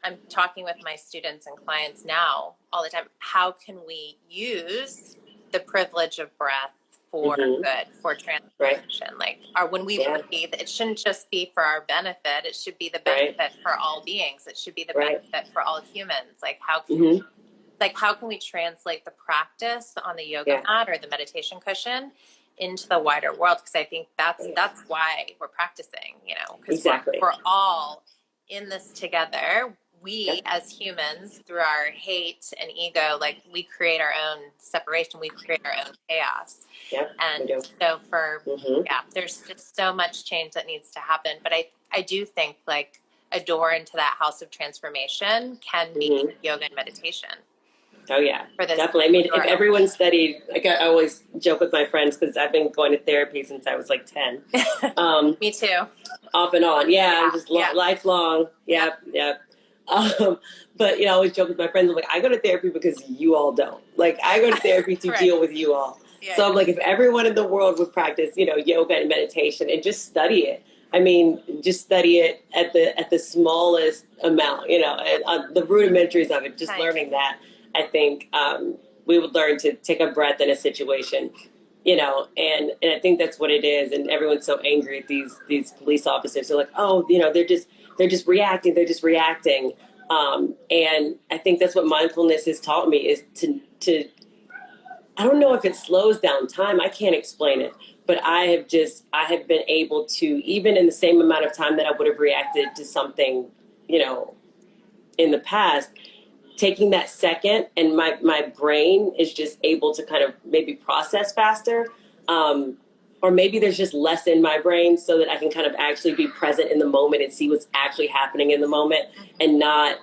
[SPEAKER 2] I'm talking with my students and clients now all the time. How can we use the privilege of breath for good, for transformation? Like, when we breathe, it shouldn't just be for our benefit. It should be the benefit for all beings. It should be the benefit for all humans. Like, how can we translate the practice on the yoga mat or the meditation cushion into the wider world? Because I think that's why we're practicing, you know, because we're all in this together. We as humans, through our hate and ego, like we create our own separation, we create our own chaos. And so there's just so much change that needs to happen. But I do think like a door into that house of transformation can be yoga and meditation.
[SPEAKER 1] Oh yeah, definitely. I mean, if everyone studied, like I always joke with my friends, because I've been going to therapy since I was like 10.
[SPEAKER 2] Me too.
[SPEAKER 1] Off and on, just lifelong. But you know, I always joke with my friends. I'm like, I go to therapy because you all don't. Like, I go to therapy to deal with you all. So I'm like, if everyone in the world would practice, you know, yoga and meditation and just study it. I mean, just study it at the smallest amount. You know, the rudimentaries of it. Just learning that. I think we would learn to take a breath in a situation, you know, and I think that's what it is. And everyone's so angry at these police officers. They're like, oh, you know, they're just reacting. They're just reacting. And I think that's what mindfulness has taught me, is to I don't know if it slows down time. I can't explain it. But I have been able to, even in the same amount of time that I would have reacted to something, you know, in the past, taking that second, and my brain is just able to kind of maybe process faster, or maybe there's just less in my brain, so that I can kind of actually be present in the moment and see what's actually happening in the moment, and not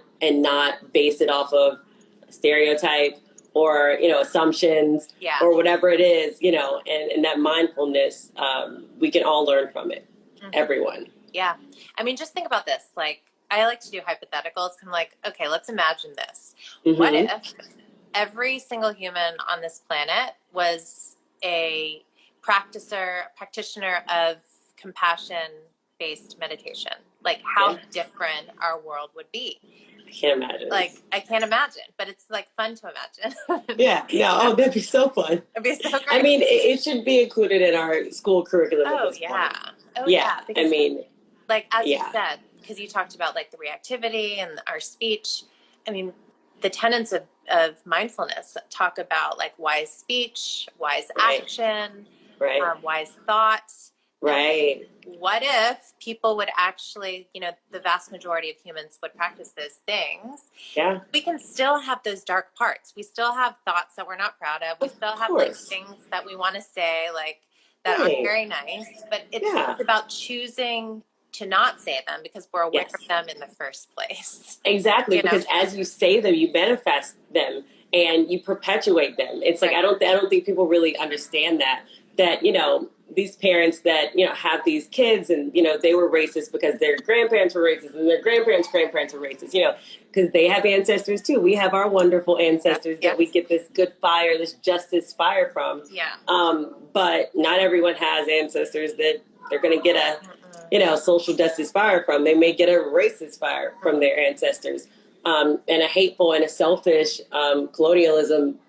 [SPEAKER 1] base it off of stereotype or, you know, assumptions or whatever it is, you know, and that mindfulness, we can all learn from it, everyone.
[SPEAKER 2] Yeah. I mean, just think about this, like, I like to do hypotheticals. I'm like, okay, let's imagine this. What if every single human on this planet was a practitioner of compassion-based meditation? Like, how different our world would be.
[SPEAKER 1] I can't imagine.
[SPEAKER 2] Like, I can't imagine, but it's like fun to imagine.
[SPEAKER 1] Oh, that'd be so fun.
[SPEAKER 2] It'd be so great.
[SPEAKER 1] I mean, it should be included in our school curriculum at this point.
[SPEAKER 2] Because,
[SPEAKER 1] I mean,
[SPEAKER 2] like, as you said, because you talked about like the reactivity and our speech. I mean, the tenets of mindfulness talk about like wise speech, wise action, wise thoughts.
[SPEAKER 1] Right.
[SPEAKER 2] What if people would actually, you know, the vast majority of humans would practice those things?
[SPEAKER 1] Yeah.
[SPEAKER 2] We can still have those dark parts. We still have thoughts that we're not proud of. We still have like things that we want to say, like, that aren't very nice. But it's about choosing to not say them because we're aware of them in the first place.
[SPEAKER 1] Exactly, you know? Because as you say them, you manifest them and you perpetuate them. It's like I don't think people really understand that, you know, these parents that, have these kids and, they were racist because their grandparents were racist and their grandparents were racist, because they have ancestors too. We have our wonderful ancestors that we get this good fire, this justice fire from.
[SPEAKER 2] Yeah.
[SPEAKER 1] But not everyone has ancestors that they're going to get a, social justice fire from. They may get a racist fire from their ancestors, and a hateful and a selfish colonialism,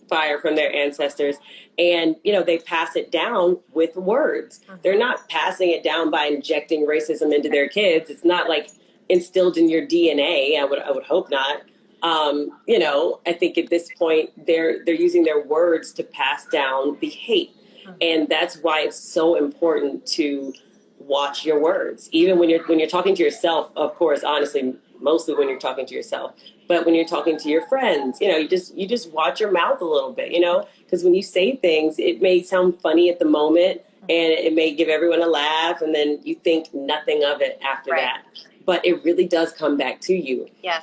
[SPEAKER 1] fire from their ancestors. And, they pass it down with words. They're not passing it down by injecting racism into their kids. It's not like instilled in your DNA. I would hope not. I think at this point they're using their words to pass down the hate. And that's why it's so important to watch your words. Even when you're talking to yourself, of course, honestly, mostly when you're talking to yourself. But when you're talking to your friends, you just watch your mouth a little bit, because when you say things, it may sound funny at the moment and it may give everyone a laugh, and then you think nothing of it after that. But it really does come back to you.
[SPEAKER 2] Yes.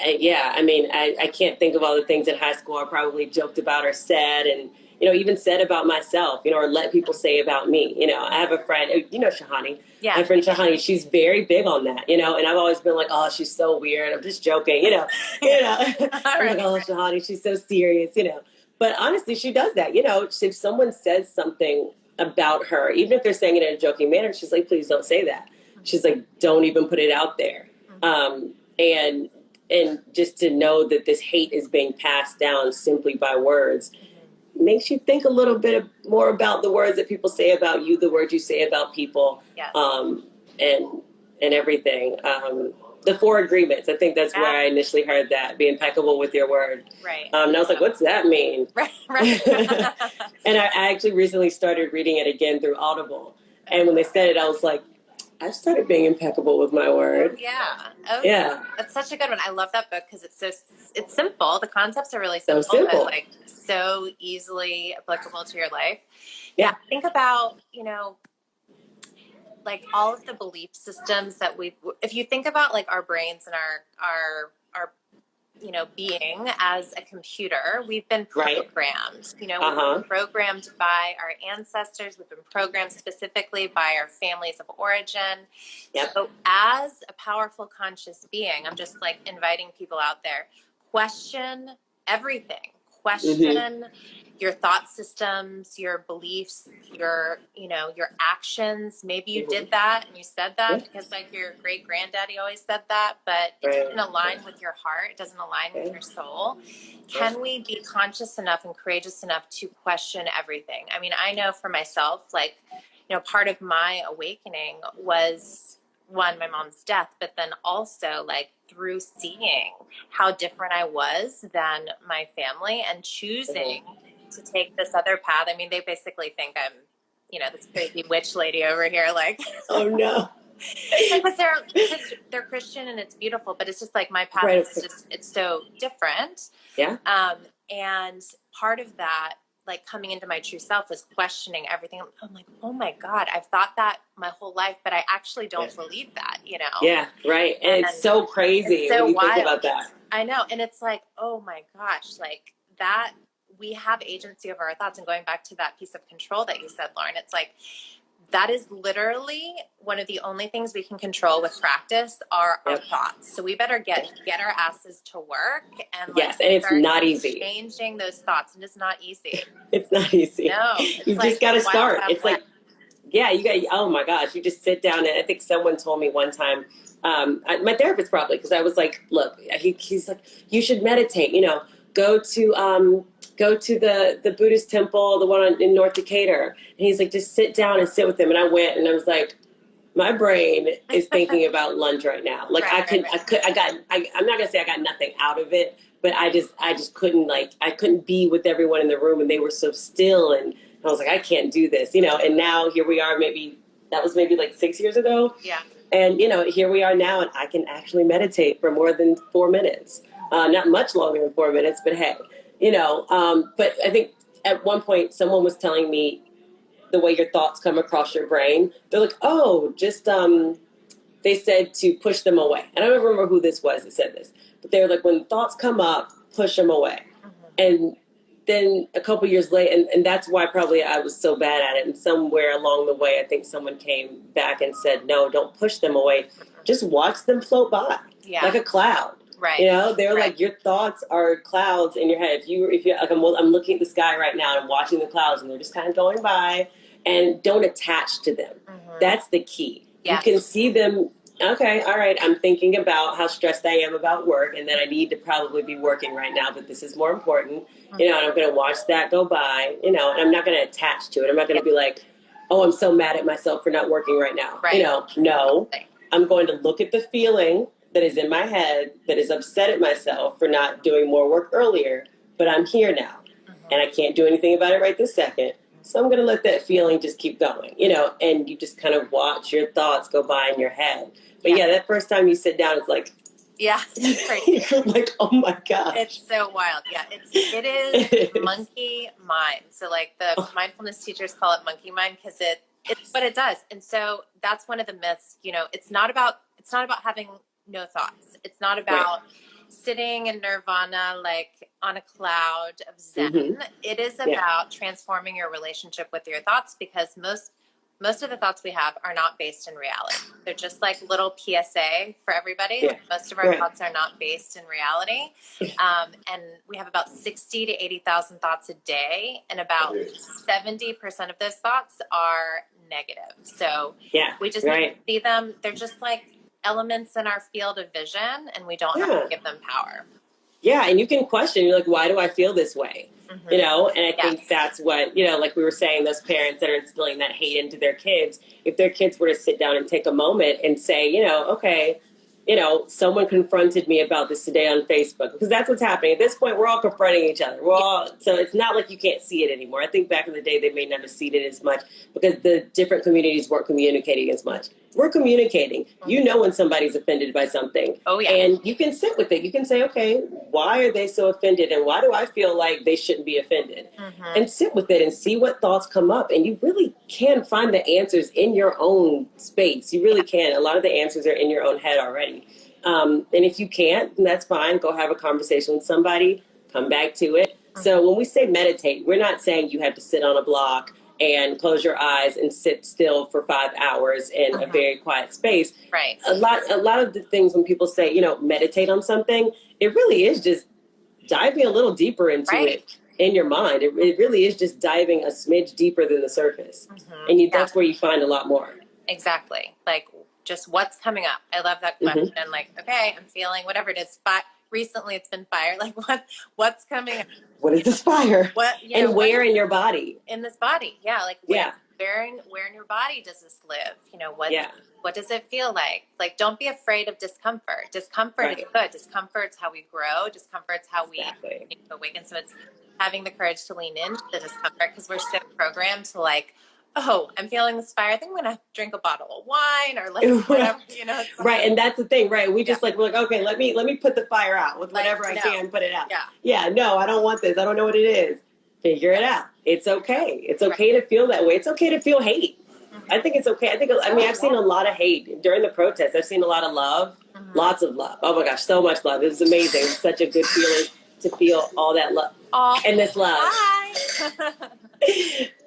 [SPEAKER 1] Yeah, I mean, I can't think of all the things in high school I probably joked about or said, and even said about myself, or let people say about me. I have a friend, Shahani.
[SPEAKER 2] Yeah.
[SPEAKER 1] My friend Shahani, she's very big on that, and I've always been like, oh, she's so weird. I'm just joking, I'm like, oh, Shahani, she's so serious, But honestly, she does that, if someone says something about her, even if they're saying it in a joking manner, she's like, please don't say that. She's like, don't even put it out there. And just to know that this hate is being passed down simply by words makes you think a little bit more about the words that people say about you, the words you say about people, and everything. The four agreements, I think that's where I initially heard that, be impeccable with your word.
[SPEAKER 2] Right.
[SPEAKER 1] And I was like, what's that mean?
[SPEAKER 2] Right.
[SPEAKER 1] And I actually recently started reading it again through Audible. And when they said it, I was like, I started being impeccable with my word.
[SPEAKER 2] Yeah. That's such a good one. I love that book because it's simple. The concepts are really simple. But like so easily applicable to your life. Yeah. Think about, like all of the belief systems that if you think about like our brains and our being as a computer, we've been programmed, we've been programmed by our ancestors. We've been programmed specifically by our families of origin. So as a powerful conscious being, I'm just like inviting people out there, question everything, question your thought systems, your beliefs, your actions. Maybe you did that and you said that because like your great granddaddy always said that, but it doesn't align with your heart. It doesn't align with your soul. Can we be conscious enough and courageous enough to question everything? I mean, I know for myself, like, part of my awakening was one, my mom's death, but then also like through seeing how different I was than my family and choosing to take this other path. I mean, they basically think I'm, this crazy witch lady over here. Like,
[SPEAKER 1] oh no,
[SPEAKER 2] because they're Christian and it's beautiful, but it's just like my path is just, it's so different.
[SPEAKER 1] Yeah.
[SPEAKER 2] And part of that, like coming into my true self, was questioning everything. I'm like, oh my God, I've thought that my whole life, but I actually don't believe that,
[SPEAKER 1] Yeah, right. And it's so crazy
[SPEAKER 2] it's so
[SPEAKER 1] when you
[SPEAKER 2] wild.
[SPEAKER 1] think about that.
[SPEAKER 2] I know. And it's like, oh my gosh, like that, we have agency over our thoughts. And going back to that piece of control that you said, Lauren, it's like, that is literally one of the only things we can control with practice are our thoughts. So we better get our asses to work and
[SPEAKER 1] and it's not easy.
[SPEAKER 2] Changing those thoughts, and it's not easy.
[SPEAKER 1] It's not easy.
[SPEAKER 2] No,
[SPEAKER 1] you just got to start. It's like, you got. Oh my gosh, you just sit down and I think someone told me one time. My therapist probably, because I was like, look, he's like, you should meditate. Go to the Buddhist temple, the one in North Decatur. And he's like, just sit down and sit with him. And I went and I was like, my brain is thinking about lunch right now. Like I'm not gonna say I got nothing out of it, but I just couldn't I couldn't be with everyone in the room and they were so still. And I was like, I can't do this, and now here we are, that was maybe like 6 years ago.
[SPEAKER 2] Yeah.
[SPEAKER 1] And, here we are now and I can actually meditate for more than 4 minutes. Not much longer than 4 minutes, but hey. But I think at one point someone was telling me the way your thoughts come across your brain. They're like, oh, just, they said to push them away. And I don't remember who this was that said this, but they were like, when thoughts come up, push them away. And then a couple years later, and that's why probably I was so bad at it. And somewhere along the way, I think someone came back and said, no, don't push them away. Just watch them float by like a cloud.
[SPEAKER 2] Right.
[SPEAKER 1] You know, they're like, your thoughts are clouds in your head. If you like, I'm looking at the sky right now and I'm watching the clouds and they're just kind of going by, and don't attach to them. That's the key. Yes. You can see them. Okay, all right, I'm thinking about how stressed I am about work and that I need to probably be working right now, but this is more important, you know, and I'm going to watch that go by, you know, and I'm not going to attach to it. I'm not going to be like, oh, I'm so mad at myself for not working right now. Right. You know, no, I'm going to look at the feeling that is in my head that is upset at myself for not doing more work earlier, but I'm here now and I can't do anything about it right this second. So I'm going to let that feeling just keep going, you know, and you just kind of watch your thoughts go by in your head. But yeah, that first time you sit down, it's like,
[SPEAKER 2] it's crazy.
[SPEAKER 1] You're like, oh my gosh.
[SPEAKER 2] It's so wild. Yeah, it is monkey mind. So like the mindfulness teachers call it monkey mind because it's what it does. And so that's one of the myths, you know, it's not about having no thoughts. It's not about sitting in nirvana, like on a cloud of zen. It is about transforming your relationship with your thoughts, because most of the thoughts we have are not based in reality. They're just like little PSA for everybody. Like most of our thoughts are not based in reality. And we have about 60 to 80,000 thoughts a day, and about 70% of those thoughts are negative. So we just need to see them. They're just like elements in our field of vision, and we don't have to give them power.
[SPEAKER 1] Yeah, and you can question, you're like, why do I feel this way? You know, and I think that's what, you know, like we were saying, those parents that are instilling that hate into their kids, if their kids were to sit down and take a moment and say, you know, okay, you know, someone confronted me about this today on Facebook, because that's what's happening. At this point, we're all confronting each other. So it's not like you can't see it anymore. I think back in the day, they may not have seen it as much because the different communities weren't communicating as much. We're communicating. You know when somebody's offended by something.
[SPEAKER 2] Oh, yeah.
[SPEAKER 1] And you can sit with it. You can say, okay, why are they so offended? And why do I feel like they shouldn't be offended? And sit with it and see what thoughts come up. And you really can find the answers in your own space. You really can. A lot of the answers are in your own head already. And if you can't, then that's fine. Go have a conversation with somebody. Come back to it. So when we say meditate, we're not saying you have to sit on a block and close your eyes and sit still for 5 hours in a very quiet space.
[SPEAKER 2] Right.
[SPEAKER 1] A lot of the things when people say, you know, meditate on something, it really is just diving a little deeper into it in your mind. It really is just diving a smidge deeper than the surface. And that's where you find a lot more.
[SPEAKER 2] Exactly. Like just what's coming up. I love that question. Like, okay, I'm feeling whatever it is. Recently it's been fire. Like what's coming up?
[SPEAKER 1] What is this fire?
[SPEAKER 2] And
[SPEAKER 1] where in your body?
[SPEAKER 2] In this body. Yeah. Like where in your body does this live? You know, what does it feel like? Like, don't be afraid of discomfort. Discomfort is good. Discomfort's how we grow. Discomfort's how we awaken. So it's having the courage to lean into the discomfort, because we're so programmed to like, oh, I'm feeling this fire. I think I'm going to drink a bottle of wine or like whatever, you know.
[SPEAKER 1] Right. And that's the thing, right? We just we're like, okay, let me put the fire out with whatever I can, put it out. Yeah. No, I don't want this. I don't know what it is. Figure it out. It's okay. It's okay to feel that way. It's okay to feel hate. I think it's okay. I've seen a lot of hate during the protests. I've seen a lot of love, lots of love. Oh my gosh, so much love. It was amazing. It was such a good feeling to feel all that love and this love.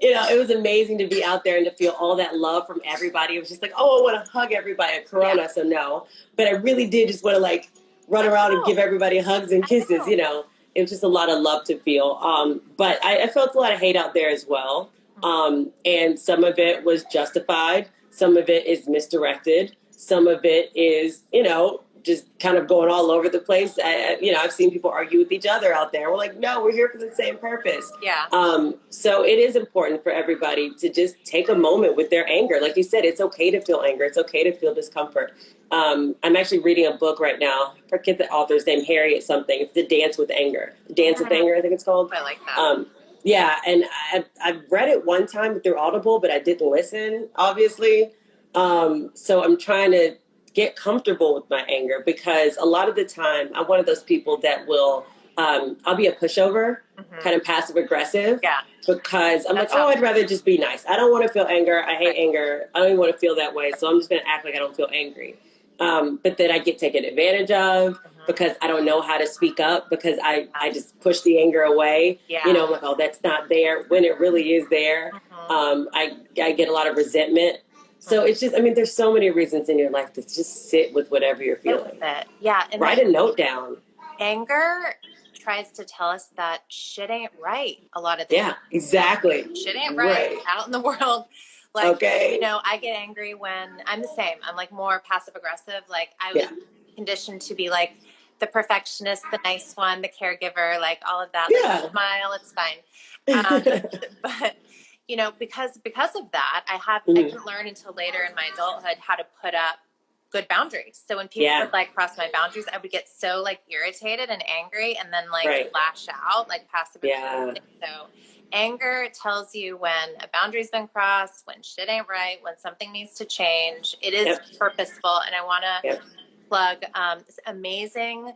[SPEAKER 1] You know, it was amazing to be out there and to feel all that love from everybody. It was just like, oh, I want to hug everybody at Corona, so no. But I really did just want to like run around and give everybody hugs and kisses, you know. It was just a lot of love to feel. But I felt a lot of hate out there as well. And some of it was justified. Some of it is misdirected. Some of it is, you know, just kind of going all over the place. I've seen people argue with each other out there. We're like, no, we're here for the same purpose.
[SPEAKER 2] Yeah.
[SPEAKER 1] So it is important for everybody to just take a moment with their anger. Like you said, it's okay to feel anger. It's okay to feel discomfort. I'm actually reading a book right now. I forget the author's name, Harriet something. It's The Dance with Anger. Dance with Anger, I think it's called.
[SPEAKER 2] I like that.
[SPEAKER 1] Yeah, and I've read it one time through Audible, but I didn't listen, obviously. So I'm trying to get comfortable with my anger, because a lot of the time I'm one of those people that will, I'll be a pushover, kind of passive aggressive.
[SPEAKER 2] Yeah.
[SPEAKER 1] Because I'm like, I'd rather just be nice. I don't want to feel anger. I hate anger. I don't even want to feel that way. So I'm just going to act like I don't feel angry. but then I get taken advantage of because I don't know how to speak up because I just push the anger away.
[SPEAKER 2] Yeah.
[SPEAKER 1] You know, I'm like, oh, that's not there when it really is there. I get a lot of resentment. So it's just, I mean, there's so many reasons in your life to just sit with whatever you're feeling.
[SPEAKER 2] Yeah. And
[SPEAKER 1] write a note down.
[SPEAKER 2] Anger tries to tell us that shit ain't right a lot of the
[SPEAKER 1] time. Yeah, exactly.
[SPEAKER 2] Shit ain't right out in the world. Like,
[SPEAKER 1] okay.
[SPEAKER 2] You know, I get angry when I'm the same. I'm like more passive aggressive. Like I was conditioned to be like the perfectionist, the nice one, the caregiver, like all of that.
[SPEAKER 1] Yeah.
[SPEAKER 2] Like, smile, it's fine. But you know, because of that, I didn't learn until later in my adulthood how to put up good boundaries. So when people would like cross my boundaries, I would get so like irritated and angry and then like lash out like passive aggressive. So anger tells you when a boundary's been crossed, when shit ain't right, when something needs to change. It is purposeful. And I want to plug this amazing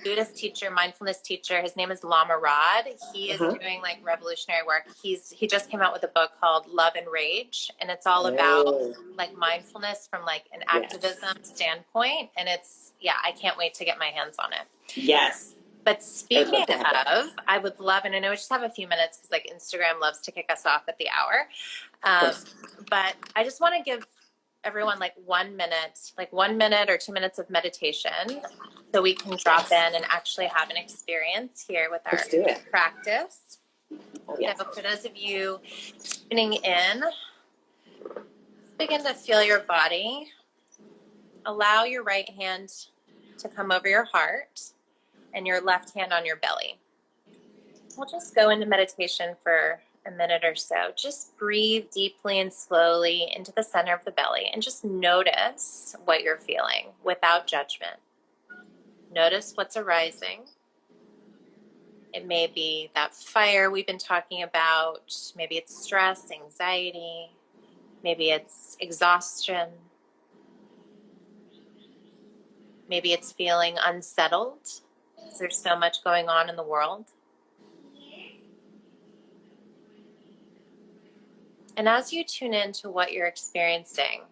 [SPEAKER 2] Buddhist teacher, mindfulness teacher. His name is Lama Rod. He is doing like revolutionary work. He just came out with a book called Love and Rage, and it's all about like mindfulness from like an activism standpoint. And it's I can't wait to get my hands on it.
[SPEAKER 1] Yes.
[SPEAKER 2] But speaking of, I would love, and I know we just have a few minutes because like Instagram loves to kick us off at the hour. But I just want to give everyone like 1 minute, like 1 minute or 2 minutes of meditation so we can drop in and actually have an experience here with our practice. So for those of you tuning in, begin to feel your body. Allow your right hand to come over your heart and your left hand on your belly. We'll just go into meditation for a minute or so. Just breathe deeply and slowly into the center of the belly and just notice what you're feeling without judgment. Notice what's arising. It may be that fire we've been talking about. Maybe it's stress, anxiety. Maybe it's exhaustion. Maybe it's feeling unsettled because there's so much going on in the world. And as you tune into what you're experiencing,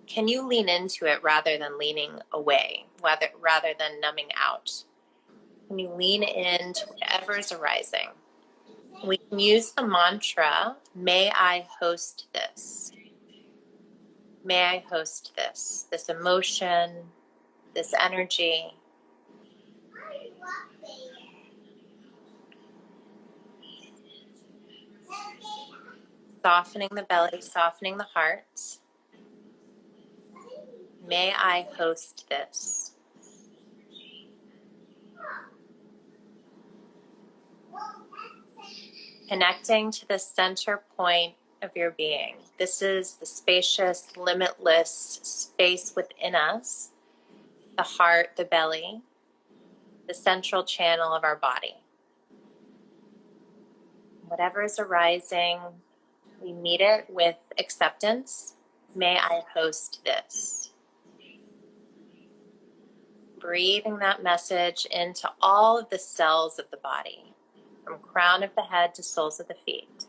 [SPEAKER 2] can you lean into it rather than leaning away, rather than numbing out? Can you lean into whatever is arising? We can use the mantra, may I host this? May I host this emotion, this energy. Softening the belly, softening the heart. May I host this? Connecting to the center point of your being. This is the spacious, limitless space within us, the heart, the belly, the central channel of our body. Whatever is arising, we meet it with acceptance. May I host this? Breathing that message into all of the cells of the body, from crown of the head to soles of the feet.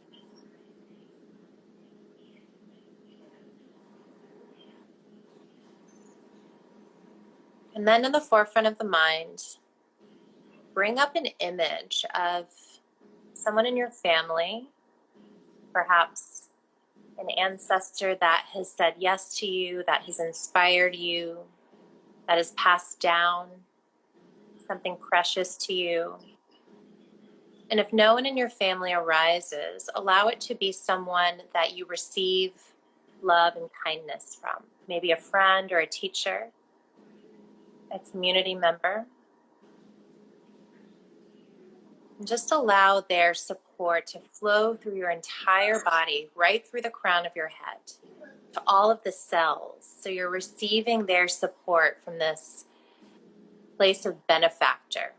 [SPEAKER 2] And then in the forefront of the mind, bring up an image of someone in your family, perhaps an ancestor that has said yes to you, that has inspired you, that has passed down something precious to you. And if no one in your family arises, allow it to be someone that you receive love and kindness from. Maybe a friend or a teacher, a community member. And just allow their support to flow through your entire body, right through the crown of your head, to all of the cells. So you're receiving their support from this place of benefactor.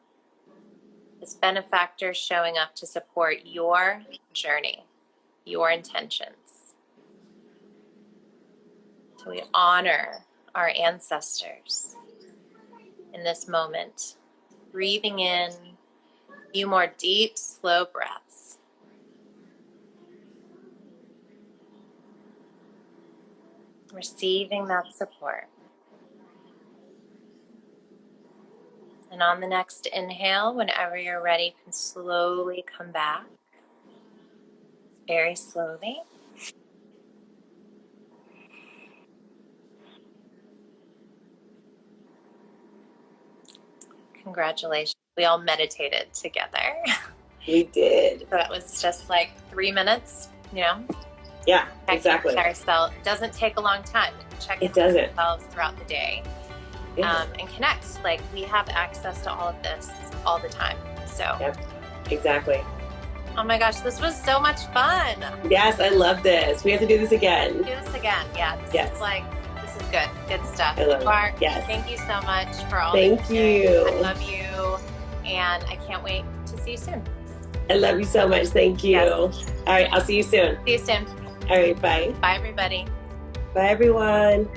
[SPEAKER 2] This benefactor showing up to support your journey, your intentions. So we honor our ancestors in this moment, breathing in a few more deep, slow breaths. receiving that support. And on the next inhale, whenever you're ready, you can slowly come back. Very slowly. Congratulations. We all meditated together.
[SPEAKER 1] We did.
[SPEAKER 2] So it was just like 3 minutes,
[SPEAKER 1] Yeah,
[SPEAKER 2] checking
[SPEAKER 1] exactly.
[SPEAKER 2] ourselves. It doesn't take a long time. Check
[SPEAKER 1] It doesn't.
[SPEAKER 2] ourselves throughout the day.
[SPEAKER 1] Yeah.
[SPEAKER 2] And connect. Like, we have access to all of this all the time. So,
[SPEAKER 1] Yep, exactly.
[SPEAKER 2] oh my gosh, this was so much fun.
[SPEAKER 1] Yes, I love this. We have to do this again.
[SPEAKER 2] Do this again. Yeah, this is good. Good stuff.
[SPEAKER 1] I love it.
[SPEAKER 2] Mark,
[SPEAKER 1] Yes.
[SPEAKER 2] thank you so much for all
[SPEAKER 1] Thank
[SPEAKER 2] that you're doing.
[SPEAKER 1] you.
[SPEAKER 2] I love you, and I can't wait to see you soon.
[SPEAKER 1] I love you so much. Thank you.
[SPEAKER 2] Yes.
[SPEAKER 1] All right, I'll see you soon.
[SPEAKER 2] See you soon.
[SPEAKER 1] All right, bye.
[SPEAKER 2] Bye, everybody.
[SPEAKER 1] Bye, everyone.